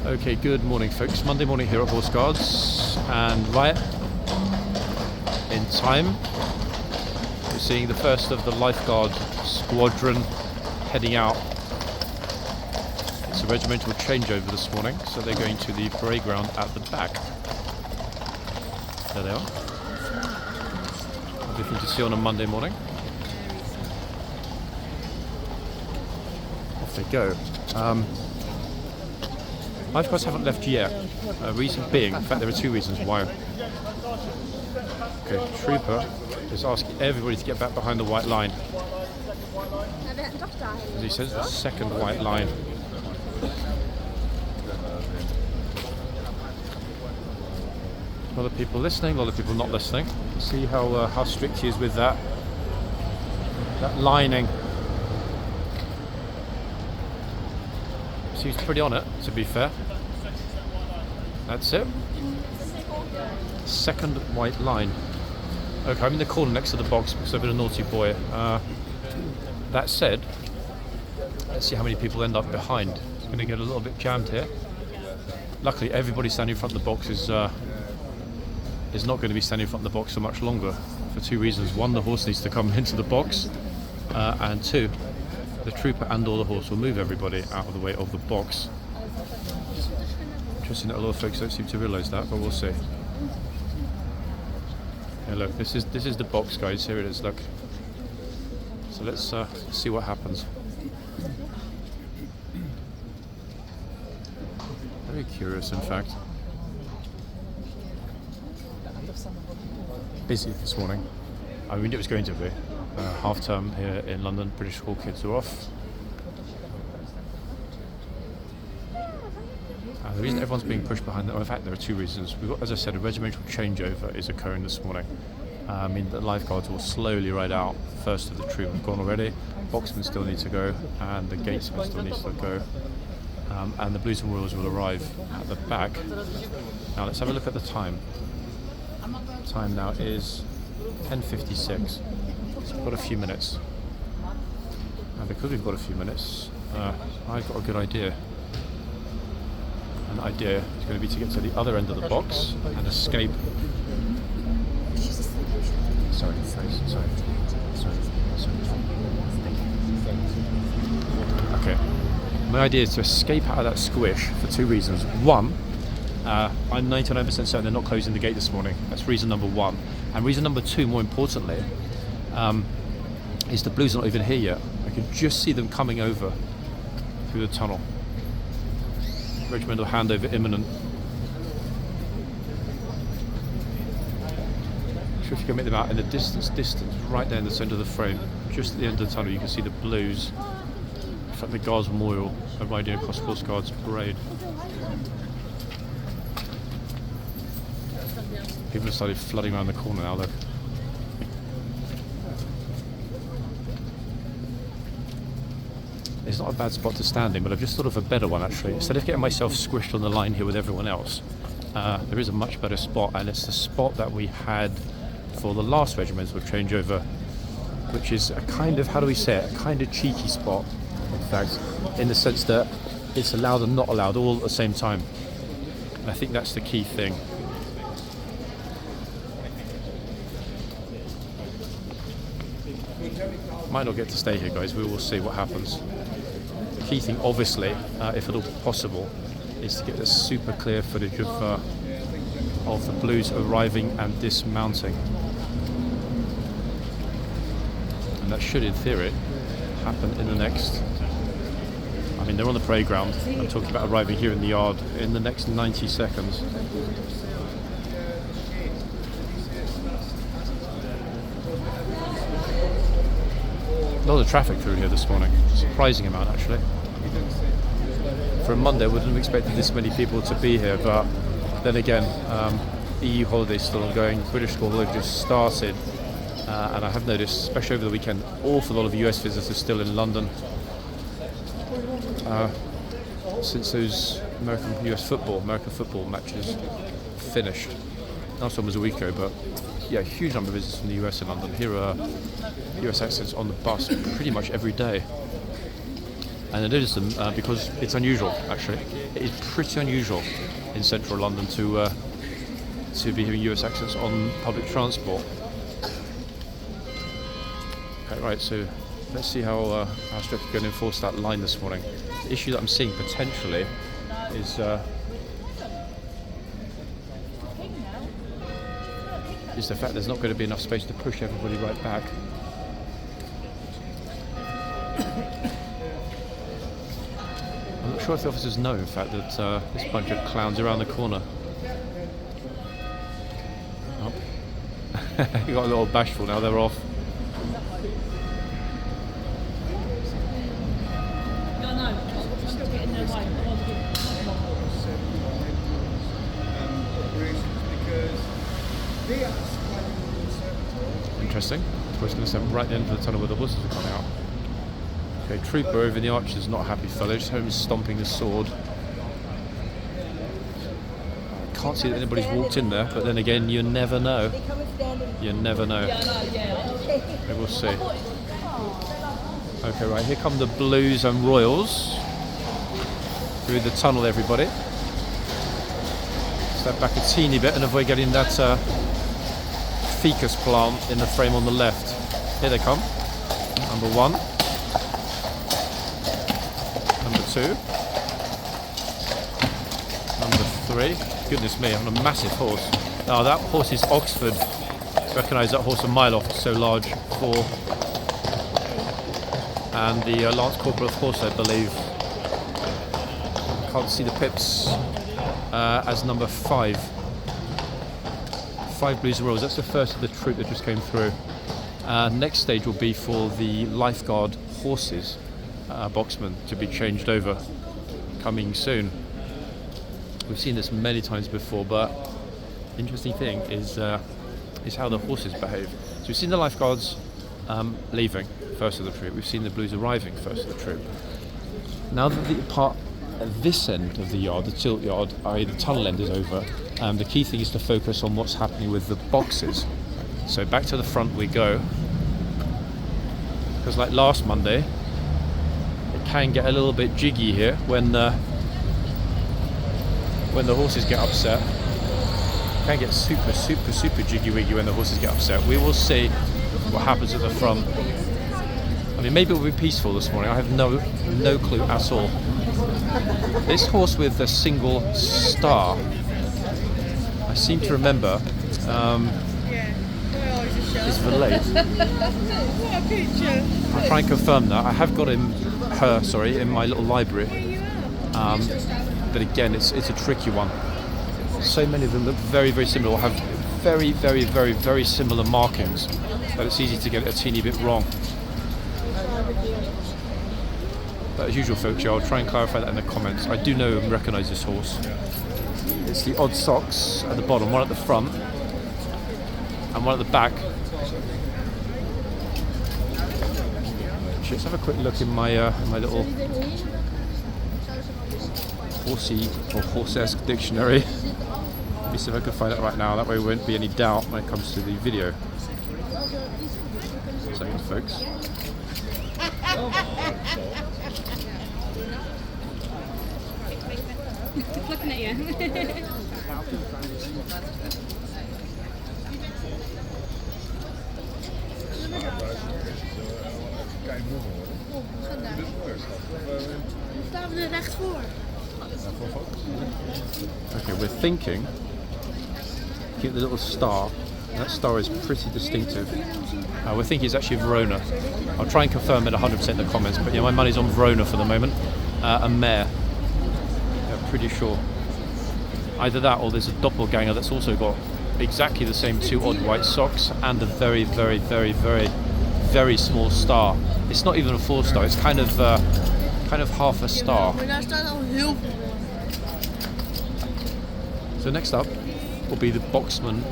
Okay, good morning folks. Monday morning here at Horseguards, and right in time we're seeing the first of the lifeguard squadron heading out. It's a regimental changeover this morning, so they're going to the parade ground at the back. There they are. Everything to see on a Monday morning. Off they go. Lifeguards haven't left yet. Reason being, in fact there are two reasons why. Okay, Trooper is asking everybody to get back behind the white line. As he says, the second white line. A lot of people listening, a lot of people not listening. See how strict he is with that lining. Seems pretty on it, to be fair. That's it. Second white line. Okay, I'm in the corner next to the box because I've been a naughty boy. That said, let's see how many people end up behind. It's going to get a little bit jammed here. Luckily, everybody standing in front of the box is not going to be standing in front of the box for much longer, for two reasons. One, the horse needs to come into the box, and two, the trooper and or the horse will move everybody out of the way of the box. Interesting that a lot of folks don't seem to realise that, but we'll see. Yeah, look, this is the box, guys. Here it is. Look. So let's see what happens. Very curious, in fact. Busy this morning. I mean, it was going to be. Half term here in London, British school kids are off. The reason everyone's being pushed behind them, in fact there are two reasons. We've got, as I said, a regimental changeover is occurring this morning. I mean, the lifeguards will slowly ride out. First of the troop have gone already, boxmen still need to go, and the gatesmen still need to go. And the Blues and Royals will arrive at the back. Now let's have a look at the time. Time now is 10:56. So we've got a few minutes. And because we've got a few minutes, I've got a good idea. An idea is going to be to get to the other end of the box and escape. Sorry. Okay. My idea is to escape out of that squish for two reasons. One, I'm 99% certain they're not closing the gate this morning. That's reason number one. And reason number two, more importantly, is the Blues are not even here yet. I can just see them coming over through the tunnel. Regimental handover imminent. Not sure if you can make them out in the distance, right there in the centre of the frame. Just at the end of the tunnel you can see the Blues. In fact, the Guards Memorial are riding across horseguardsparade. People have started flooding around the corner now though. It's not a bad spot to stand in, but I've just thought of a better one actually. Instead of getting myself squished on the line here with everyone else, there is a much better spot, and it's the spot that we had for the last regimental changeover, which is a kind of, how do we say it, a kind of cheeky spot, in fact, in the sense that it's allowed and not allowed all at the same time. And I think that's the key thing. Might not get to stay here, guys. We will see what happens. The key thing, obviously, if at all possible, is to get this super clear footage of the Blues arriving and dismounting. And that should, in theory, happen in the next... I mean, they're on the parade ground. I'm talking about arriving here in the yard in the next 90 seconds. A lot of traffic through here this morning, surprising amount actually. For a Monday I wouldn't have expected this many people to be here, but then again, EU holidays still ongoing, British school holiday just started, and I have noticed, especially over the weekend, an awful lot of US visitors still in London since those American football matches finished. Last one was a week ago, but yeah, a huge number of visitors from the US in London. Here are US accents on the bus pretty much every day. And I noticed them because it's unusual, actually. It is pretty unusual in central London to be hearing US accents on public transport. Okay, right, so let's see how strict we're going to enforce that line this morning. The issue that I'm seeing potentially is the fact there's not going to be enough space to push everybody right back. I'm not sure if the officers know, in fact, that this bunch of clowns around the corner. Oh. You got a little bashful now, they're off. Interesting. We're just going to send right into the tunnel where the horses are coming out. Okay, trooper over in the archers, not happy fellow, just home stomping his sword. Can't see that anybody's walked in there, but then again, you never know. You never know. Okay, we'll see. Okay, right, here come the Blues and Royals. Through the tunnel, everybody. Step back a teeny bit and avoid getting that ficus plant in the frame on the left. Here they come. Number 1. Number 2. Number 3. Goodness me, on a massive horse. Now that horse is Oxford. Recognise that horse a mile off, so large. 4. And the Lance Corporal of Horse, I believe. Can't see the pips as number 5. 5 Blues and Royals. That's the first of the troop that just came through. Next stage will be for the lifeguard horses, boxmen, to be changed over, coming soon. We've seen this many times before, but the interesting thing is how the horses behave. So we've seen the lifeguards leaving first of the troop. We've seen the Blues arriving first of the troop. Now that the part at this end of the yard, the tilt yard, i.e. the tunnel end, is over, the key thing is to focus on what's happening with the boxes. So back to the front we go, because like last Monday, it can get a little bit jiggy here when the horses get upset. It can get super jiggy-wiggy when the horses get upset. We will see what happens at the front. I mean, maybe it will be peaceful this morning. I have no clue at all. This horse with a single star, I seem to remember, is Valet. I'll try and confirm that. I have got her in my little library. But again, it's a tricky one. So many of them look very similar, or have very similar markings, that it's easy to get it a teeny bit wrong. But as usual, folks, I'll try and clarify that in the comments. I do know and recognise this horse. It's the odd socks at the bottom, one at the front and one at the back. Let's have a quick look in my little horsey or horse-esque dictionary. Let me see if I can find it right now. That way there won't be any doubt when it comes to the video. 1 second, folks. Looking at you. Staan we er recht voor? Okay, we're thinking, keep the little star. That star is pretty distinctive. We're thinking it's actually Verona. I'll try and confirm it 100% in the comments, but yeah, my money's on Verona for the moment. A mare. Yeah, pretty sure. Either that or there's a doppelganger that's also got exactly the same 2 odd white socks and a very small star. It's not even a 4-star, it's kind of half a star. So next up will be the boxman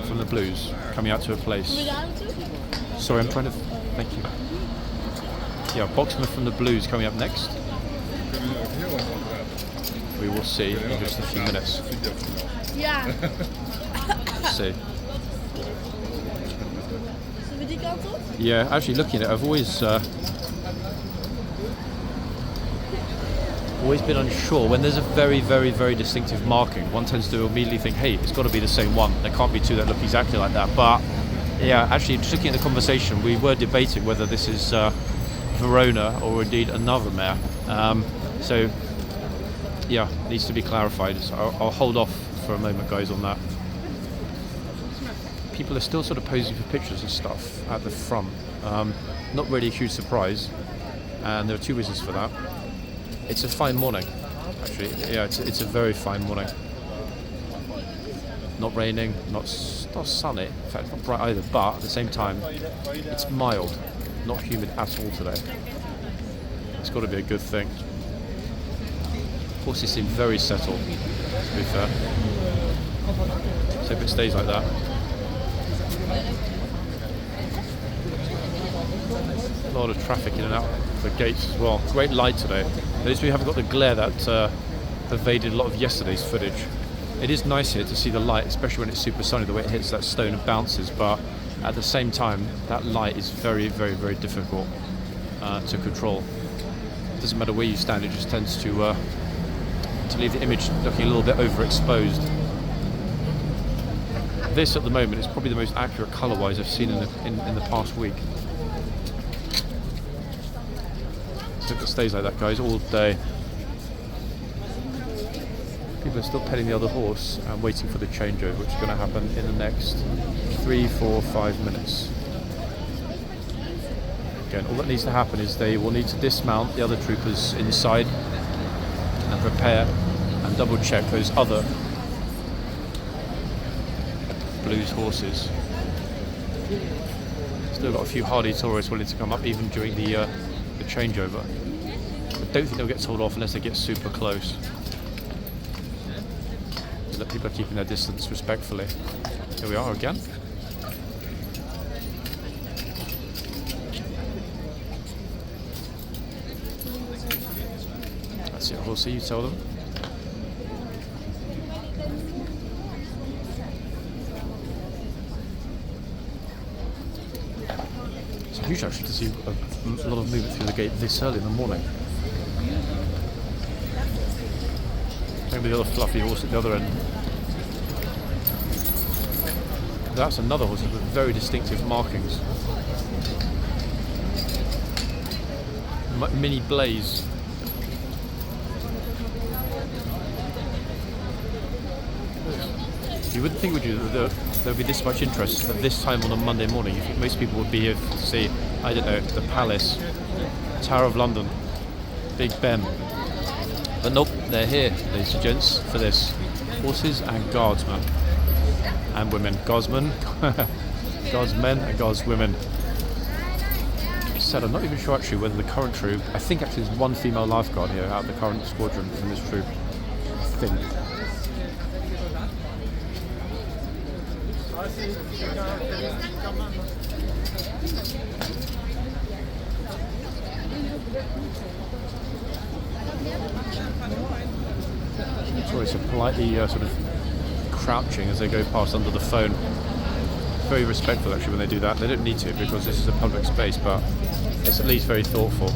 from the Blues coming out to a place. Sorry, I'm trying to... Thank you. Yeah, boxman from the Blues coming up next. We will see in just a few minutes. Ja. Let's see. Yeah, actually looking at it, I've always always been unsure. When there's a very, very, very distinctive marking, one tends to immediately think, hey, it's got to be the same one. There can't be two that look exactly like that. But yeah, actually, just looking at the conversation, we were debating whether this is Verona or indeed another mare. So yeah, needs to be clarified. So I'll hold off for a moment, guys, on that. People are still sort of posing for pictures and stuff at the front. Not really a huge surprise, and there are two reasons for that. It's a fine morning, actually. Yeah, it's a very fine morning. Not raining, not sunny. In fact, not bright either. But at the same time, it's mild, not humid at all today. It's got to be a good thing. Horses seem very settled, to be fair. So if it stays like that. A lot of traffic in and out the gates as well. Great light today. At least we haven't got the glare that pervaded a lot of yesterday's footage. It is nice here to see the light, especially when it's super sunny, the way it hits that stone and bounces, but at the same time, that light is very, very, very difficult to control. It doesn't matter where you stand, it just tends to leave the image looking a little bit overexposed. This at the moment is probably the most accurate colour-wise I've seen in the past week. So if it stays like that, guys, all day. People are still petting the other horse and waiting for the changeover, which is going to happen in the next 3, 4, 5 minutes. Again, all that needs to happen is they will need to dismount the other troopers inside and prepare and double check those other Blues horses. Still got a few hardy tourists willing to come up even during the changeover. I don't think they'll get told off unless they get super close. So that people are keeping their distance respectfully. Here we are again. That's it, horsey, you tell them. It's huge actually to see a lot of movement through the gate this early in the morning. Maybe the other fluffy horse at the other end. That's another horse with very distinctive markings. Mini Blaze. You wouldn't think, would you, that there would be this much interest at this time on a Monday morning. You think most people would be here to see, I don't know, the Palace, Tower of London, Big Ben. But nope, they're here, ladies and gents, for this. Horses and guardsmen. And women. Guardsmen, guardsmen and guardswomen. Said I'm not even sure actually whether the current troop, I think actually there's one female lifeguard here out of the current squadron in this troop. I think. Tourists are politely sort of crouching as they go past under the phone. Very respectful actually when they do that. They don't need to because this is a public space, but it's at least very thoughtful.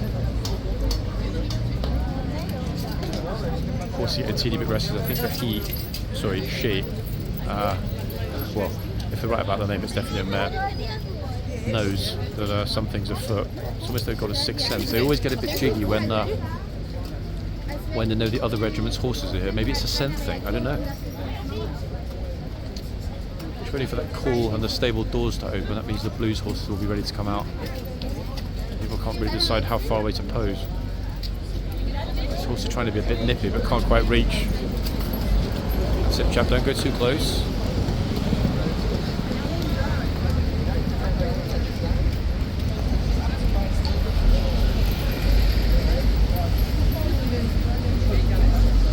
Of course, a teeny bit restless. I think that she, well, if they're right about the name, it's definitely a mare, knows that something's afoot. It's almost they've got a sixth sense. They always get a bit jiggy when they know the other regiment's horses are here. Maybe it's a scent thing, I don't know. Just waiting for that call and the stable doors to open. That means the Blues horses will be ready to come out. People can't really decide how far away to pose. This horse is trying to be a bit nippy but can't quite reach. That's it, chap, don't go too close.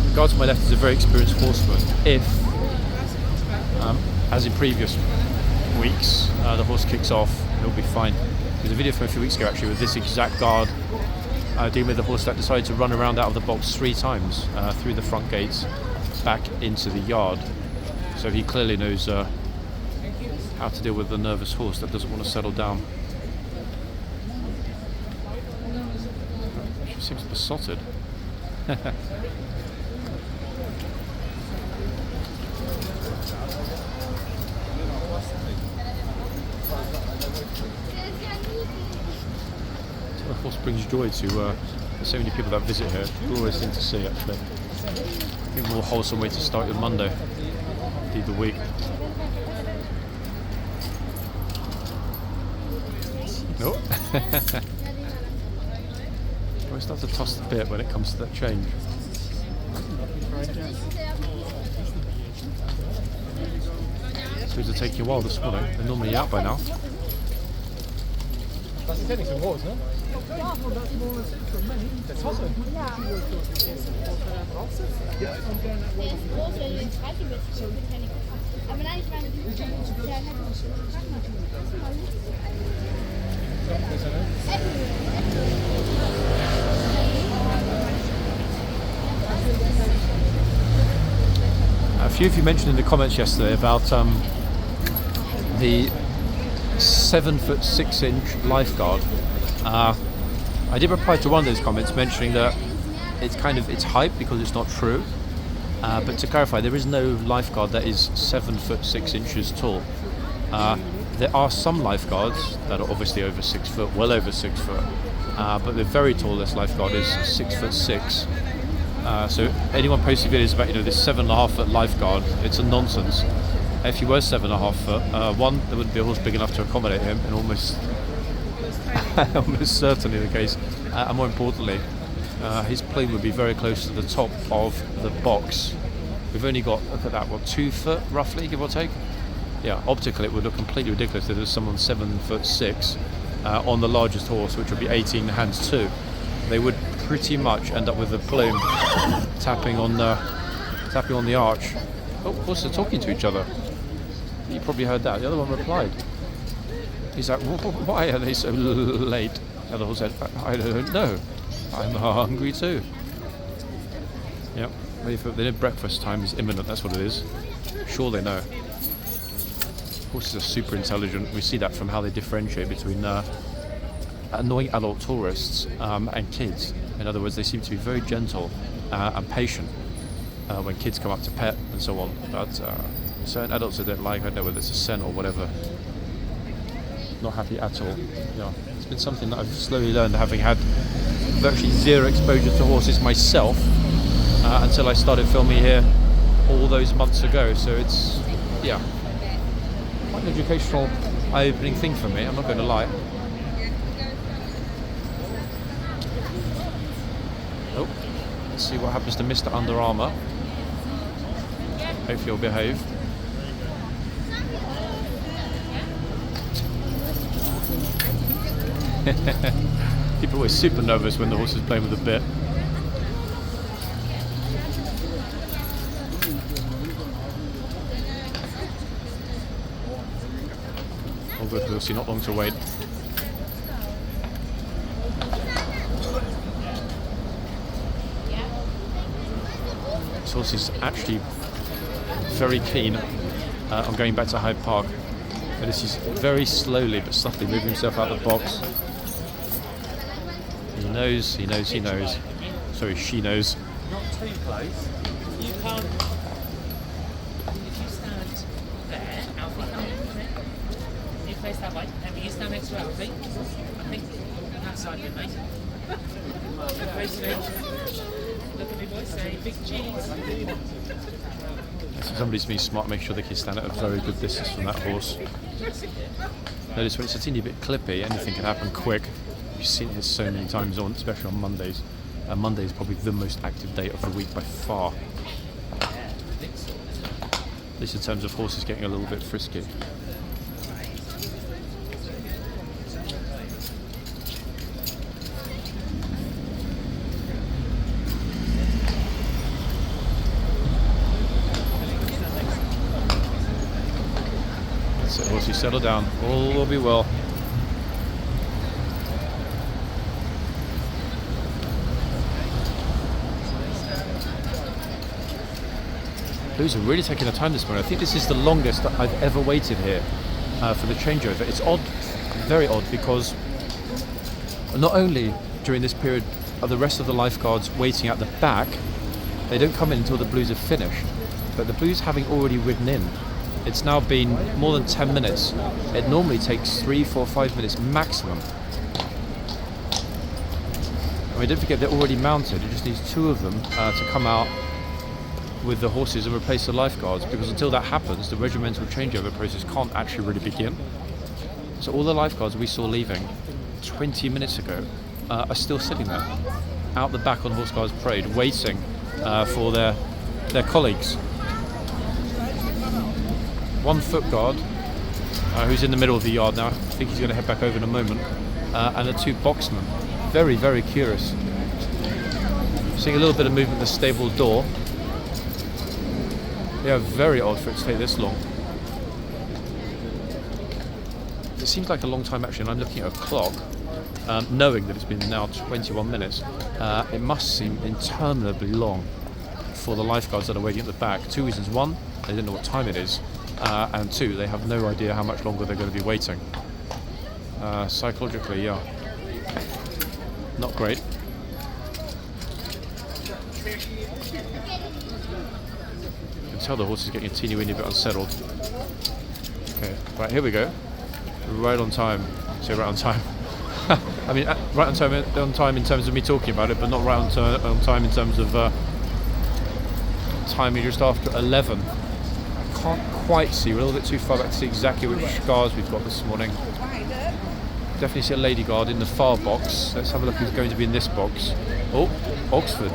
The guard to my left is a very experienced horseman. If, as in previous weeks, the horse kicks off, it'll be fine. There's a video from a few weeks ago actually with this exact guard dealing with the horse that decided to run around out of the box 3 times through the front gates back into the yard. So he clearly knows how to deal with a nervous horse that doesn't want to settle down. She seems besotted. The horse brings joy to so many people that visit here. Glorious thing to see, actually. I think a more wholesome way to start your Monday, indeed the week. No. I start to toss the bit when it comes to that change. So it's taking a while this morning. They're normally out by now. Das ist ja nicht so groß, ne? A few of you mentioned in the comments yesterday about the 7'6" lifeguard. I did reply to one of those comments mentioning that it's hype because it's not true. But to clarify, there is no lifeguard that is 7'6" tall. There are some lifeguards that are obviously over 6 foot, well over 6 foot. But the very tallest lifeguard is 6'6". So anyone posting videos about this 7.5 foot lifeguard, it's a nonsense. If he were 7.5 foot, one, there wouldn't be a horse big enough to accommodate him, and almost certainly the case. And more importantly, his plume would be very close to the top of the box. We've only got, look at that, 2 foot roughly, give or take. Yeah, optically it would look completely ridiculous if there was someone 7'6" on the largest horse, which would be 18 hands 2. They would pretty much end up with the plume tapping on the arch. Oh, horses are talking to each other. You probably heard that. The other one replied. He's like, why are they so late? The other horse said, I don't know. I'm hungry too. Yep. They know breakfast time is imminent, that's what it is. Sure they know. Horses are super intelligent. We see that from how they differentiate between annoying adult tourists and kids. In other words, they seem to be very gentle and patient when kids come up to pet and so on. But certain adults they don't like, I don't know whether it's a scent or whatever. Not happy at all. Yeah, it's been something that I've slowly learned, having had virtually zero exposure to horses myself until I started filming here all those months ago. So it's, yeah, quite an educational, eye-opening thing for me, I'm not going to lie. Oh, let's see what happens to Mr. Under Armour. Hopefully he'll behave. People are always super nervous when the horse is playing with a bit. All good, we'll see, not long to wait. This horse is actually very keen on going back to Hyde Park. Notice he's very slowly but subtly moving himself out of the box. He knows. Sorry, she knows. Not too close. You can't. If you stand there, Alfie can't. You face that way. And you stand next to Alfie. I think on that side, good mate. Face me. Look at me, boys. Say big cheese. So somebody's being smart, make sure they can stand at a very good distance from that horse. Notice when it's a teeny bit clippy, anything can happen quick. You've seen it so many times on, especially on Mondays. Monday is probably the most active day of the week by far. At least in terms of horses getting a little bit frisky. That's it, horses, settle down. All will be well. Blues are really taking their time this morning. I think this is the longest that I've ever waited here for the changeover. It's odd, very odd, because not only during this period are the rest of the lifeguards waiting at the back. They don't come in until the Blues have finished. But the Blues having already ridden in, it's now been more than 10 minutes. It normally takes 3, 4, 5 minutes maximum. I mean, don't forget they're already mounted. It just needs 2 of them to come out with the horses and replace the lifeguards, because until that happens, the regimental changeover process can't actually really begin. So all the lifeguards we saw leaving 20 minutes ago are still sitting there, out the back on horseguardsparade, waiting for their colleagues. 1 foot guard, who's in the middle of the yard now. I think he's going to head back over in a moment. And the 2 boxmen. Very, very curious. Seeing a little bit of movement in the stable door. Yeah, very odd for it to take this long. It seems like a long time actually, and I'm looking at a clock, knowing that it's been now 21 minutes. It must seem interminably long for the lifeguards that are waiting at the back. 2 reasons. 1, they don't know what time it is. And 2, they have no idea how much longer they're going to be waiting. Psychologically, yeah. Not great. You can tell the horse is getting a teeny weeny bit unsettled. Okay, right, here we go. Right on time. Say right on time. I mean, right on time in terms of me talking about it, but not right on time in terms of timing just after 11. I can't quite see. We're a little bit too far back to see exactly which guards we've got this morning. Definitely see a lady guard in the far box. Let's have a look who's going to be in this box. Oh, Oxford.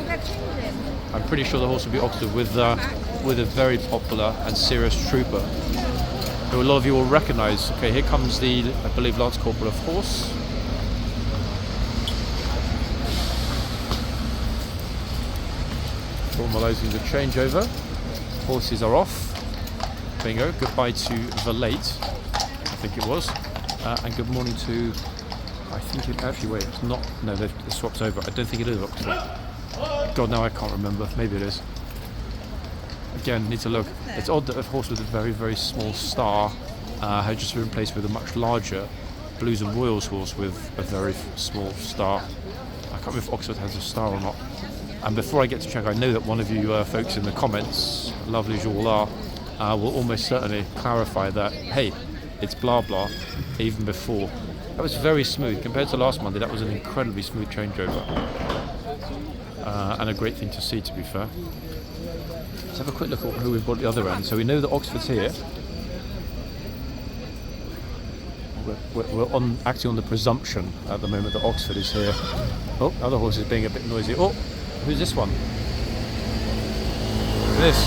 I'm pretty sure the horse will be Oxford with a very popular and serious trooper, who a lot of you will recognise. Okay, here comes the, I believe, Lance Corporal of Horse. Formalising the changeover. Horses are off. Bingo. Goodbye to the late, I think it was. And good morning to, I think it actually, wait, it's not, no, they've swapped over. I don't think it is Oxford. God, now I can't remember. Maybe it is. Again, need to look. It's odd that a horse with a very, very small star had just been replaced with a much larger Blues and Royals horse with a very small star. I can't remember if Oxford has a star or not. And before I get to check, I know that one of you folks in the comments, lovely as you all are, will almost certainly clarify that, hey, it's blah blah, even before. That was very smooth. Compared to last Monday, that was an incredibly smooth changeover. And a great thing to see, to be fair. Let's have a quick look at who we've got at the other end. So we know that Oxford's here. We're acting on the presumption at the moment that Oxford is here. Oh, other horse is being a bit noisy. Oh, who's this one? This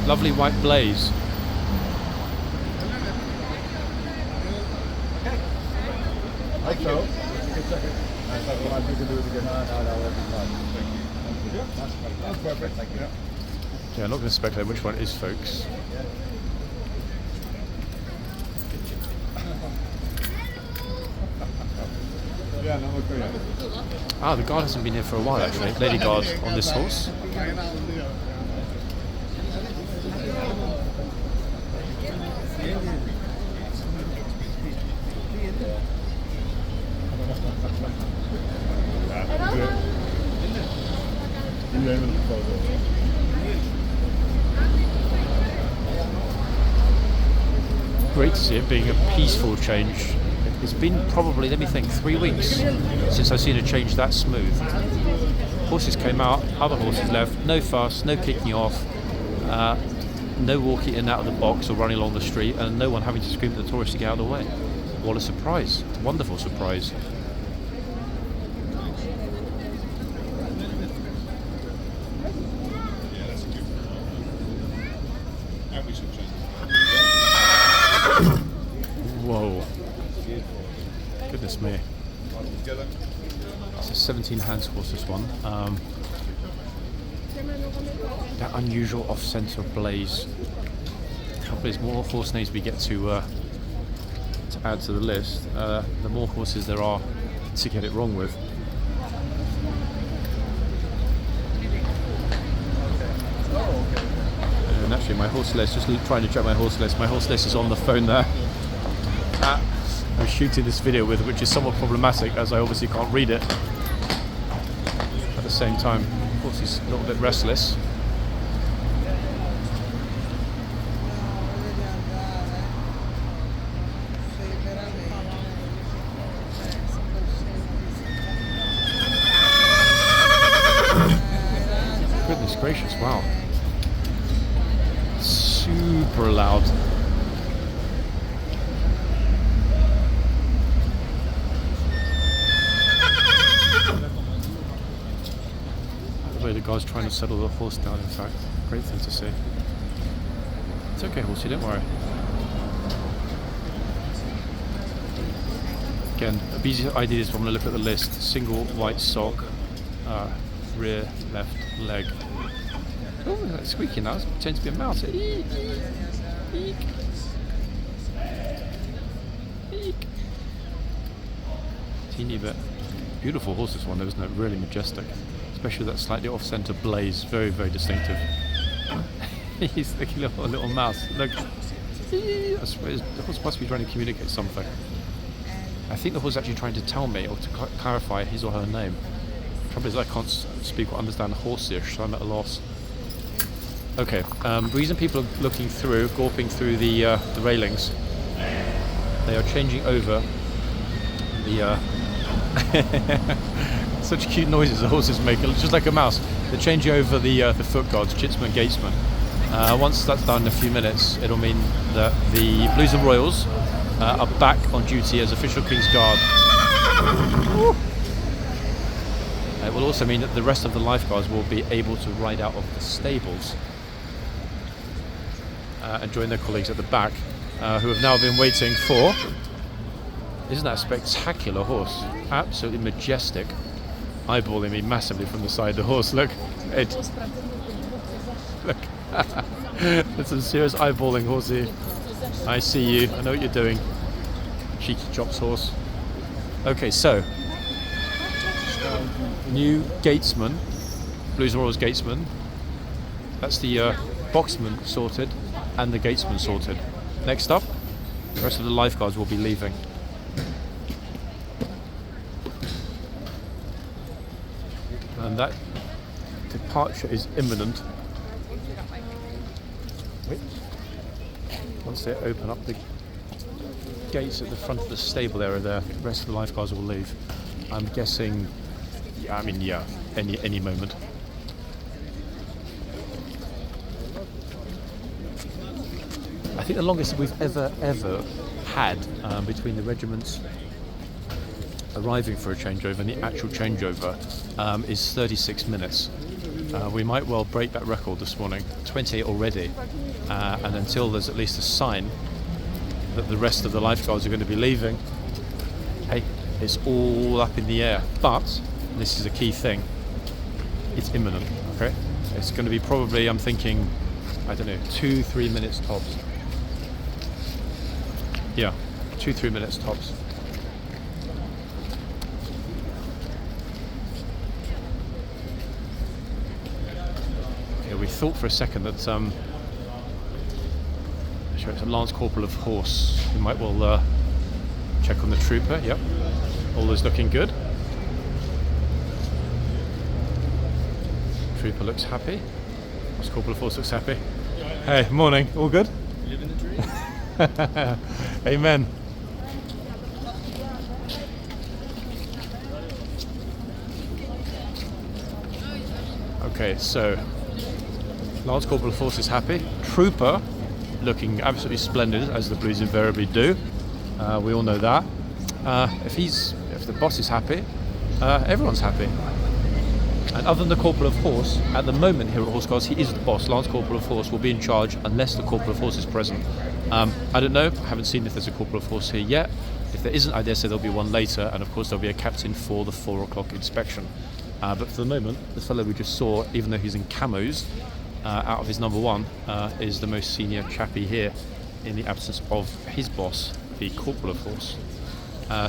lovely white blaze. Yeah, I'm not going to speculate which one it is, folks. Ah, the guard hasn't been here for a while actually. Lady guard on this horse. Great to see it being a peaceful change. It's been probably, let me think, 3 weeks since I've seen a change that smooth. Horses came out, other horses left, no fuss, no kicking off, no walking in and out of the box or running along the street, and no one having to scream at the tourists to get out of the way. What a surprise, wonderful surprise. Whoa. Goodness me. It's a 17 hands horse, this one. That unusual off-centre blaze. The trouble is, more horse names we get to add to the list, the more horses there are to get it wrong with. And actually my horse list, just trying to check my horse list. My horse list is on the phone there. I'm shooting this video with, which is somewhat problematic as I obviously can't read it. same time. Of course, he's a little bit restless. Goodness gracious, wow. Super loud. The way the guy's trying to settle the horse down, in fact. Great thing to see. It's okay, horsey, don't worry. Again, a easy idea is I'm going to look at the list. Single white sock, rear left leg. Oh, that's squeaky now. It tends to be a mouse. Eek, eek, eek. Teeny bit. Beautiful horse, this one, isn't it? Really majestic. Especially that slightly off-centre blaze. Very, very distinctive. He's like a little mouse. Look. I suppose the horse must be trying to communicate something. I think the horse is actually trying to tell me or to clarify his or her name. The trouble is I can't speak or understand horse-ish, so I'm at a loss. Okay, reason people are looking through, gawping through the railings, they are changing over the such cute noises the horses make, just like a mouse. They're changing over the foot guards, chitsmen, gatesmen. Once that's done in a few minutes, it'll mean that the Blues and Royals are back on duty as official King's Guard. It will also mean that the rest of the lifeguards will be able to ride out of the stables and join their colleagues at the back, who have now been waiting for. Isn't that a spectacular horse? Absolutely majestic. Eyeballing me massively from the side. The horse, look. Look. It's some serious eyeballing, horsey. I see you. I know what you're doing. Cheeky chops horse. Okay, so new gatesman, Blues and Royals gatesman. That's the boxman sorted and the gatesman sorted. Next up, the rest of the lifeguards will be leaving. And that departure is imminent. Once they open up the gates at the front of the stable area there, the rest of the lifeguards will leave. I'm guessing, any moment. I think the longest we've ever had between the regiments arriving for a changeover and the actual changeover is 36 minutes. We might well break that record this morning, 28 already, and until there's at least a sign that the rest of the lifeguards are going to be leaving, hey, it's all up in the air. But this is a key thing, it's imminent, okay? It's going to be probably, I'm thinking, I don't know, 2-3 minutes tops. Yeah, 2-3 minutes tops. Okay, we thought for a second that it's a Lance Corporal of Horse. We might well check on the trooper. Yep, all is looking good. Trooper looks happy. Lance Corporal of Horse looks happy. Hey, morning. All good? Live in the dream. Amen. Okay, so Lance Corporal of Horse is happy. Trooper looking absolutely splendid, as the Blues invariably do. We all know that. If the boss is happy, everyone's happy. And other than the Corporal of Horse, at the moment here at Horse Guards, he is the boss. Lance Corporal of Horse will be in charge unless the Corporal of Horse is present. I don't know, I haven't seen if there's a Corporal of Horse here yet. If there isn't, I dare say there'll be one later, and of course there'll be a captain for the 4 o'clock inspection. But for the moment, the fellow we just saw, even though he's in camos, out of his number 1, is the most senior chappie here in the absence of his boss, the Corporal of Horse.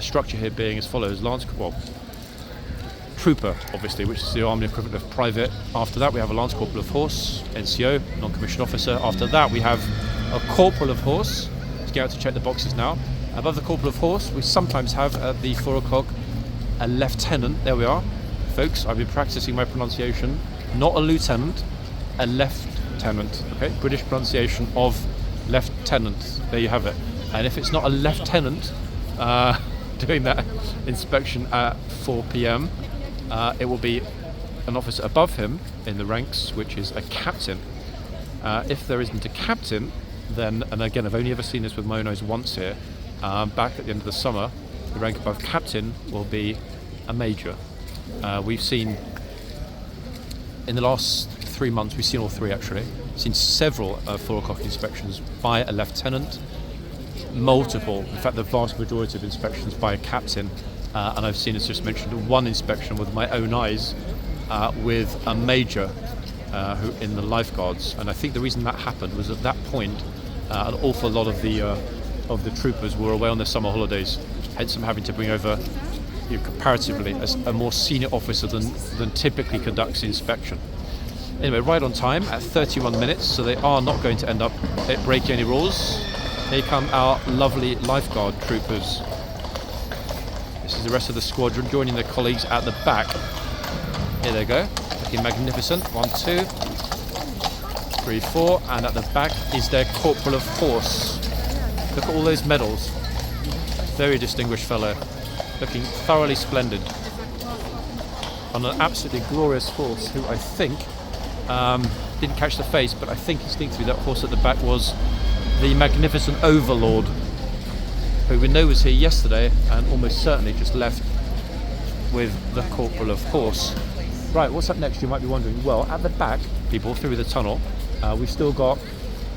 Structure here being as follows: Trooper, obviously, which is the army equivalent of private. After that, we have a Lance Corporal of Horse, NCO, non-commissioned officer. After that, we have a Corporal of Horse. Let's get out to check the boxes now. Above the Corporal of Horse, we sometimes have at the 4 o'clock a Lieutenant. There we are. folks, I've been practicing my pronunciation. Not a lieutenant, a lieutenant. Okay, British pronunciation of lieutenant. There you have it. And if it's not a lieutenant doing that inspection at 4 p.m., it will be an officer above him in the ranks, which is a captain. If there isn't a captain, then, and again, I've only ever seen this with my own eyes once here, back at the end of the summer, the rank above captain will be a major. We've seen, in the last 3 months, we've seen all three actually, seen several 4 o'clock inspections by a lieutenant, multiple, in fact the vast majority of inspections by a captain, and I've seen, as just mentioned, one inspection with my own eyes with a major who in the lifeguards. And I think the reason that happened was at that point an awful lot of the troopers were away on their summer holidays, hence I'm having to bring over comparatively as a more senior officer than typically conducts the inspection. Anyway, right on time at 31 minutes, so they are not going to end up breaking any rules. Here come our lovely lifeguard troopers. This is the rest of the squadron joining their colleagues at the back. Here they go, looking magnificent. 1, 2, 3, 4, and at the back is their corporal of horse. Look at all those medals. Very distinguished fellow, looking thoroughly splendid. On an absolutely glorious horse, who I think didn't catch the face, but I think instinctively that horse at the back was the magnificent Overlord, who we know was here yesterday and almost certainly just left with the corporal of horse. Right, what's up next, you might be wondering? Well, at the back, people, through the tunnel, we've still got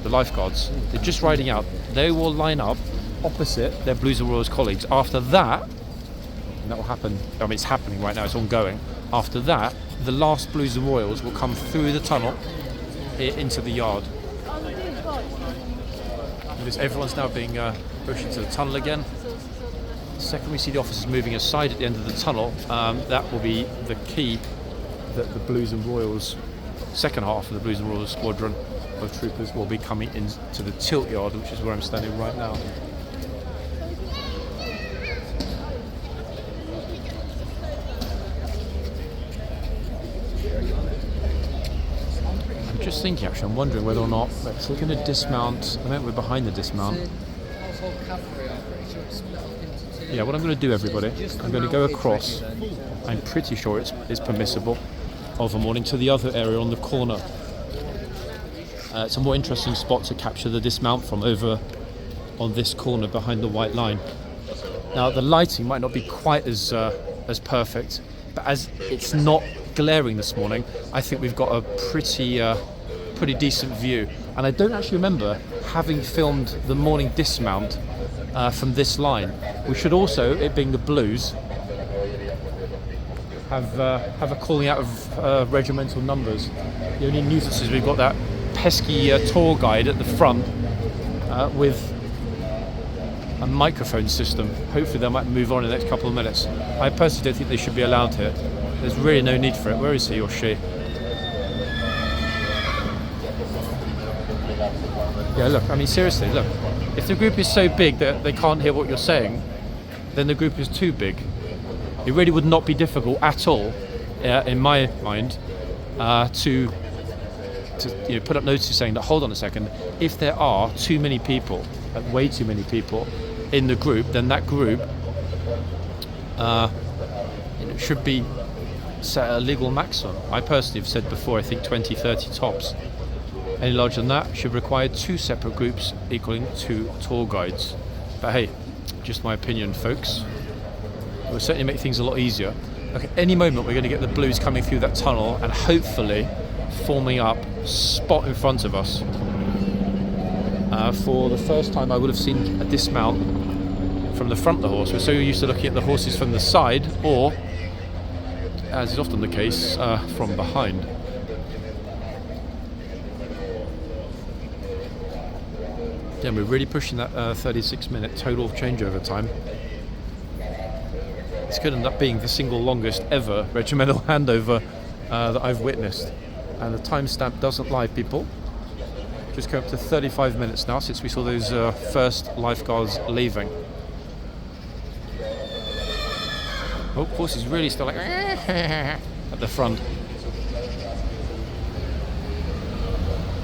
the lifeguards. They're just riding out. They will line up opposite their Blues and Royals colleagues. After that, and that will happen, I mean it's happening right now, it's ongoing. After that, the last Blues and Royals will come through the tunnel into the yard. Because everyone's now being pushed into the tunnel again. The second we see the officers moving aside at the end of the tunnel, that will be the key that the Blues and Royals, second half of the Blues and Royals squadron of troopers will be coming into the tilt yard, which is where I'm standing right now. I'm just thinking, actually, I'm wondering whether or not we're going to dismount. I think we're behind the dismount. Yeah, what I'm going to do, everybody, I'm going to go across. I'm pretty sure it's permissible of a morning to the other area on the corner. It's a more interesting spot to capture the dismount from, over on this corner behind the white line. Now the lighting might not be quite as perfect, but as it's not glaring this morning, I think we've got a pretty decent view. And I don't actually remember having filmed the morning dismount from this line. We should also, it being the Blues, have a calling out of regimental numbers. The only nuisance is we've got that pesky tour guide at the front with a microphone system. Hopefully they might move on in the next couple of minutes. I personally don't think they should be allowed here. There's really no need for it. Where is he or she? Yeah, look, I mean seriously, look. If the group is so big that they can't hear what you're saying, then the group is too big. It really would not be difficult at all, in my mind, to put up notices saying that, hold on a second, if there are too many people, way too many people in the group, then that group should be set at a legal maximum. I personally have said before, I think 20, 30 tops. Any larger than that should require 2 separate groups equaling 2 tour guides. But hey, just my opinion, folks. It will certainly make things a lot easier. Okay, any moment we're going to get the Blues coming through that tunnel and hopefully forming up spot in front of us. For the first time I would have seen a dismount from the front of the horse. We're so used to looking at the horses from the side, or, as is often the case, from behind. Again, we're really pushing that 36-minute total changeover time. This could end up being the single longest ever regimental handover that I've witnessed. And the timestamp doesn't lie, people. Just come up to 35 minutes now since we saw those first lifeguards leaving. Oh, horse is really still like at the front.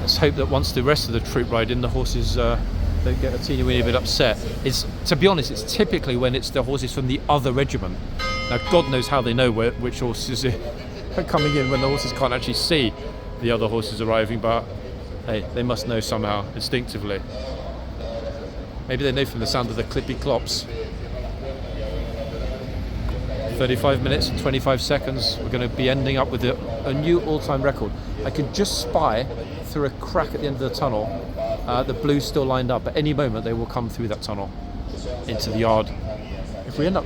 Let's hope that once the rest of the troop ride in, the horses don't get a teeny weeny bit upset. To be honest, it's typically when it's the horses from the other regiment. Now, God knows how they know which horses are coming in when the horses can't actually see the other horses arriving, but hey, they must know somehow, instinctively. Maybe they know from the sound of the clippy clops. 35 minutes and 25 seconds. We're going to be ending up with a new all-time record. I can just spy through a crack at the end of the tunnel. The blues still lined up. At any moment, they will come through that tunnel into the yard. If we end up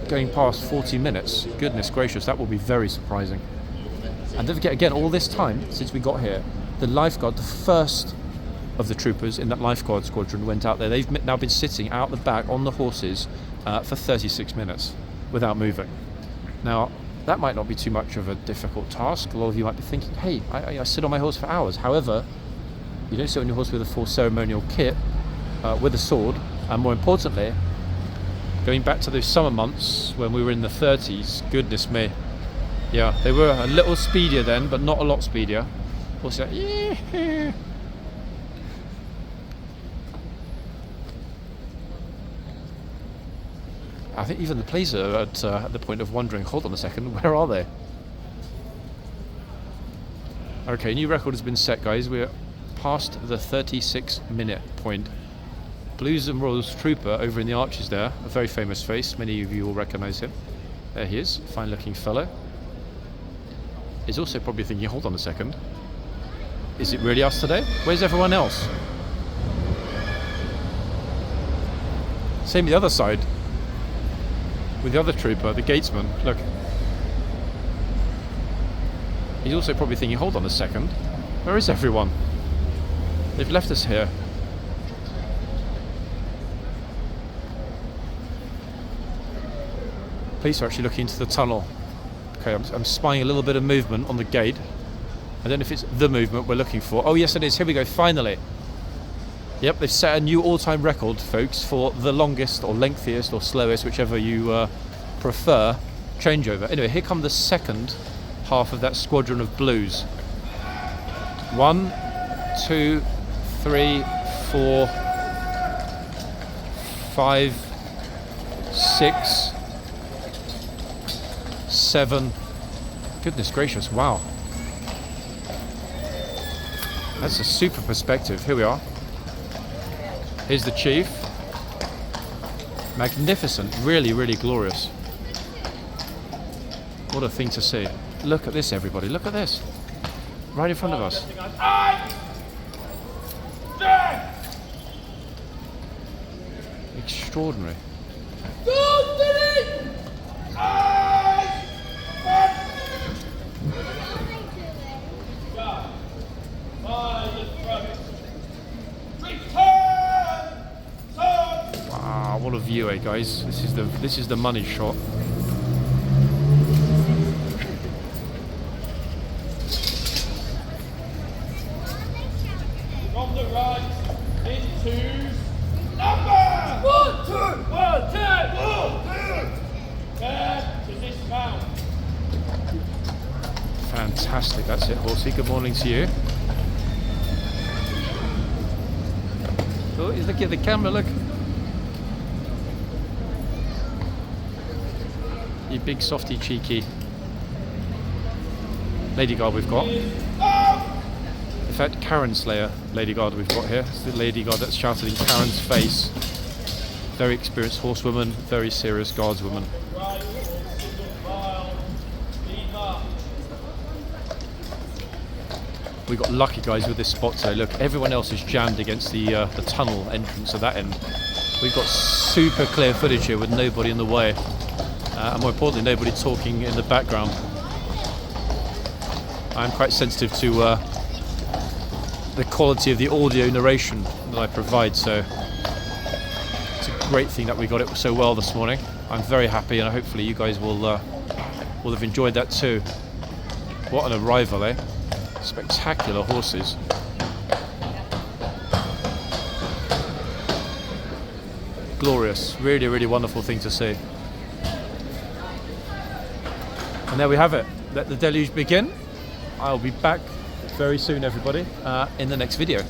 going past 40 minutes, goodness gracious, that will be very surprising. And don't forget, again, all this time since we got here, the lifeguard, the first of the troopers in that lifeguard squadron, went out there. They've now been sitting out the back on the horses for 36 minutes without moving. Now, that might not be too much of a difficult task. A lot of you might be thinking, hey, I sit on my horse for hours. However, you don't sit on your horse with a full ceremonial kit, with a sword, and more importantly, going back to those summer months when we were in the 30s, goodness me. Yeah, they were a little speedier then, but not a lot speedier. Also, yeah. I think even the police are at the point of wondering, hold on a second, where are they? Okay, new record has been set, guys. We're past the 36-minute point. Blues and Royals trooper over in the arches there, a very famous face. Many of you will recognise him. There he is, fine-looking fellow. He's also probably thinking, hold on a second. Is it really us today? Where's everyone else? Same the other side. With the other trooper, the gatesman, look. He's also probably thinking, hold on a second. Where is everyone? They've left us here. Police are actually looking into the tunnel. Okay, I'm spying a little bit of movement on the gate. I don't know if it's the movement we're looking for. Oh yes it is, here we go, finally. Yep, they've set a new all-time record, folks, for the longest or lengthiest or slowest, whichever you prefer, changeover. Anyway, here come the second half of that squadron of blues. 1, 2, 3, 4, 5, 6, 7. Goodness gracious, wow. That's a super perspective. Here we are. Here's the chief. Magnificent, really, really glorious. What a thing to see. Look at this, everybody, look at this. Right in front of us. Extraordinary. Wow, what a view, eh, guys? This is the money shot. From the right into number 1, 2, 1, 2, 1, 2. There to dismount. Fantastic, that's it, horsey. Good morning to you. Oh, he's looking at the camera, look. You big softy cheeky. Lady guard we've got. In fact, Karen Slayer lady guard we've got here. It's the lady guard that's shouted in Karen's face. Very experienced horsewoman, very serious guardswoman. We got lucky, guys, with this spot today. Look, everyone else is jammed against the tunnel entrance at that end. We've got super clear footage here with nobody in the way. And more importantly, nobody talking in the background. I'm quite sensitive to the quality of the audio narration that I provide, so it's a great thing that we got it so well this morning. I'm very happy, and hopefully you guys will have enjoyed that too. What an arrival, eh? Spectacular horses. Glorious, really, really wonderful thing to see. And there we have it. Let the deluge begin. I'll be back very soon, everybody, in the next video.